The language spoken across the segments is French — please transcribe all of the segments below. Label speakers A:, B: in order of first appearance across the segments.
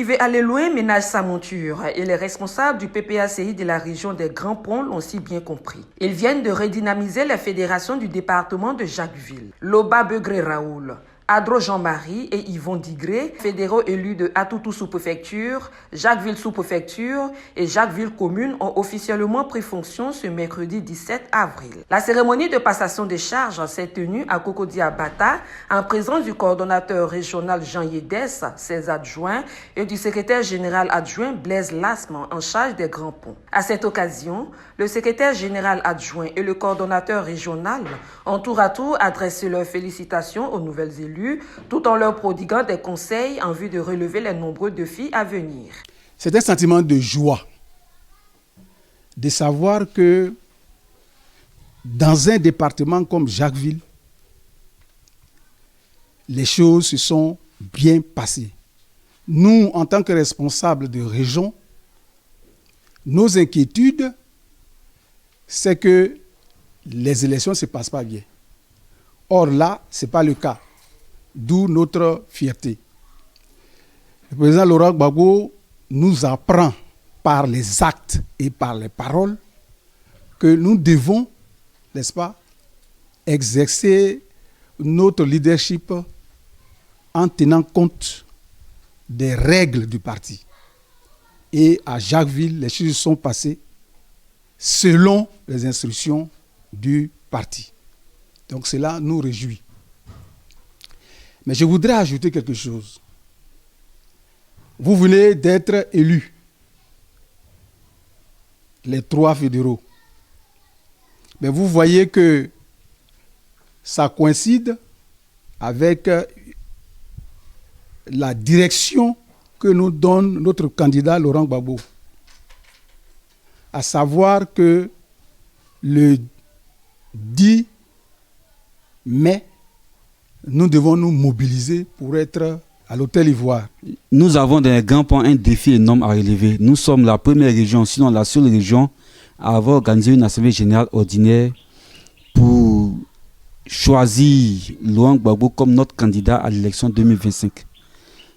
A: Qui veut aller loin ménage sa monture et les responsables du PPACI de la région des Grands Ponts l'ont si bien compris. Ils viennent de redynamiser la fédération du département de Jacquesville. Loba Begré Raoul, Adro Jean-Marie et Yvon Digré, fédéraux élus de Atoutou sous-préfecture, Jacquesville sous-préfecture et Jacquesville commune ont officiellement pris fonction ce mercredi 17 avril. La cérémonie de passation des charges s'est tenue à Cocody-Abata en présence du coordonnateur régional Jean Yedes, ses adjoints et du secrétaire général adjoint Blaise Lasman en charge des Grands Ponts. À cette occasion, le secrétaire général adjoint et le coordonnateur régional ont tour à tour adressé leurs félicitations aux nouvelles élus tout en leur prodiguant des conseils en vue de relever les nombreux défis à venir.
B: C'est un sentiment de joie de savoir que dans un département comme Jacquesville, les choses se sont bien passées. Nous, en tant que responsables de région, nos inquiétudes, c'est que les élections ne se passent pas bien. Or là, ce n'est pas le cas. D'où notre fierté. Le président Laurent Gbagbo nous apprend par les actes et par les paroles que nous devons, n'est-ce pas, exercer notre leadership en tenant compte des règles du parti. Et à Jacquesville, les choses sont passées selon les instructions du parti. Donc cela nous réjouit. Mais je voudrais ajouter quelque chose. Vous venez d'être élus, les 3 fédéraux. Mais vous voyez que ça coïncide avec la direction que nous donne notre candidat Laurent Gbagbo. À savoir que le 10 mai, nous devons nous mobiliser pour être à l'Hôtel Ivoire.
C: Nous avons dans les Grands Ponts un défi énorme à relever. Nous sommes la première région, sinon la seule région, à avoir organisé une assemblée générale ordinaire pour choisir Laurent Gbagbo comme notre candidat à l'élection 2025.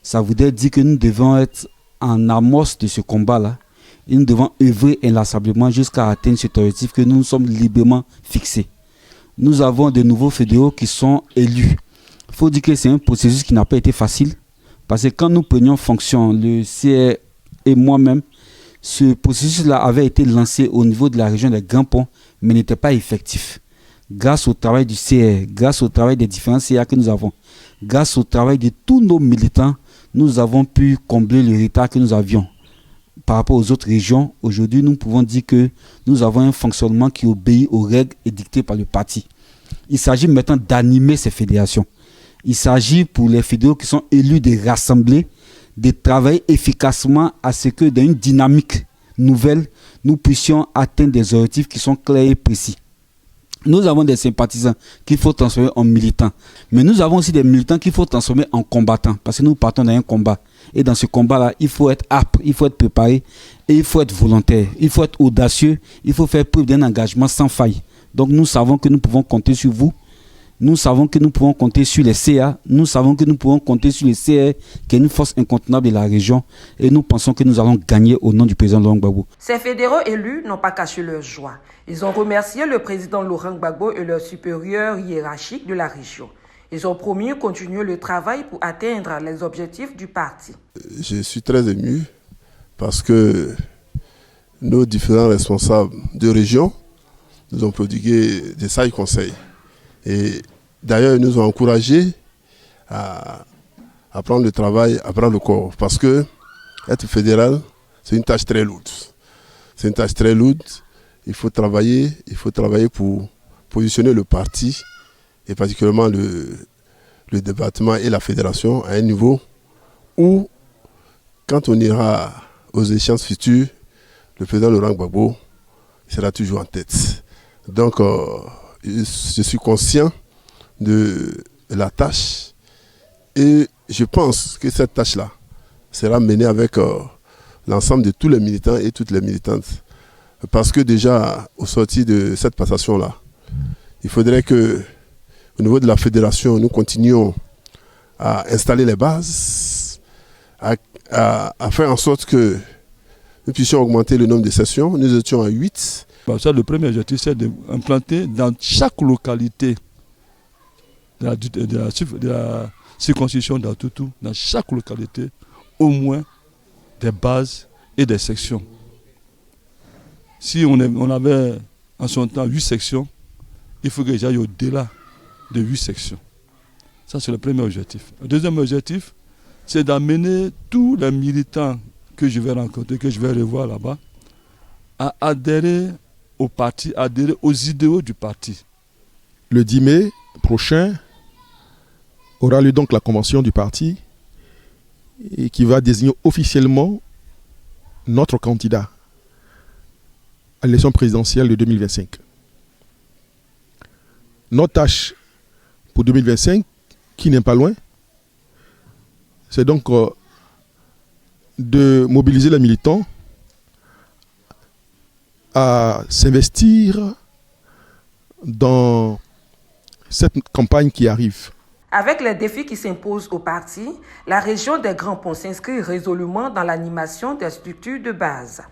C: Ça voudrait dire que nous devons être en amorce de ce combat-là et nous devons œuvrer inlassablement jusqu'à atteindre cet objectif que nous nous sommes librement fixés. Nous avons de nouveaux fédéraux qui sont élus. Il faut dire que c'est un processus qui n'a pas été facile parce que quand nous prenions fonction, le CR et moi-même, ce processus-là avait été lancé au niveau de la région des Grands Ponts, mais n'était pas effectif. Grâce au travail du CR, grâce au travail des différents CA que nous avons, grâce au travail de tous nos militants, nous avons pu combler le retard que nous avions par rapport aux autres régions. Aujourd'hui, nous pouvons dire que nous avons un fonctionnement qui obéit aux règles édictées par le parti. Il s'agit maintenant d'animer ces fédérations. Il s'agit pour les fédéraux qui sont élus de rassembler, de travailler efficacement à ce que dans une dynamique nouvelle, nous puissions atteindre des objectifs qui sont clairs et précis. Nous avons des sympathisants qu'il faut transformer en militants. Mais nous avons aussi des militants qu'il faut transformer en combattants. Parce que nous partons dans un combat. Et dans ce combat-là, il faut être apte, il faut être préparé et il faut être volontaire. Il faut être audacieux, il faut faire preuve d'un engagement sans faille. Donc nous savons que nous pouvons compter sur vous. Nous savons que nous pouvons compter sur les CA. Nous savons que nous pouvons compter sur les CR, qui est une force incontournable de la région. Et nous pensons que nous allons gagner au nom du président Laurent Gbagbo.
A: Ces fédéraux élus n'ont pas caché leur joie. Ils ont remercié le président Laurent Gbagbo et leurs supérieurs hiérarchiques de la région. Ils ont promis de continuer le travail pour atteindre les objectifs du parti.
D: Je suis très ému parce que nos différents responsables de région nous ont prodigué des sages conseils. Et d'ailleurs, ils nous ont encouragés à prendre le travail, à prendre le corps. Parce que être fédéral, c'est une tâche très lourde. C'est une tâche très lourde. Il faut travailler pour positionner le parti, et particulièrement le département et la fédération, à un niveau où, quand on ira aux échéances futures, le président Laurent Gbagbo sera toujours en tête. Donc, je suis conscient de la tâche et je pense que cette tâche-là sera menée avec l'ensemble de tous les militants et toutes les militantes. Parce que déjà, au sorti de cette passation-là, il faudrait que, au niveau de la fédération, nous continuions à installer les bases, à faire en sorte que nous puissions augmenter le nombre de sessions. Nous étions à 8.
E: Ça, le premier objectif, c'est d'implanter dans chaque localité de la circonscription d'Atoutou, dans chaque localité, au moins des bases et des sections. Si on avait en son temps 8 sections, il faut que j'aille au-delà de 8 sections. Ça, c'est le premier objectif. Le deuxième objectif, c'est d'amener tous les militants que je vais rencontrer, que je vais revoir là-bas, à adhérer au parti, adhérer aux idéaux du parti.
F: Le 10 mai prochain aura lieu donc la convention du parti et qui va désigner officiellement notre candidat à l'élection présidentielle de 2025. Notre tâche pour 2025, qui n'est pas loin, c'est donc de mobiliser les militants à s'investir dans cette campagne qui arrive.
A: Avec les défis qui s'imposent au parti, la région des Grands Ponts s'inscrit résolument dans l'animation des structures de base.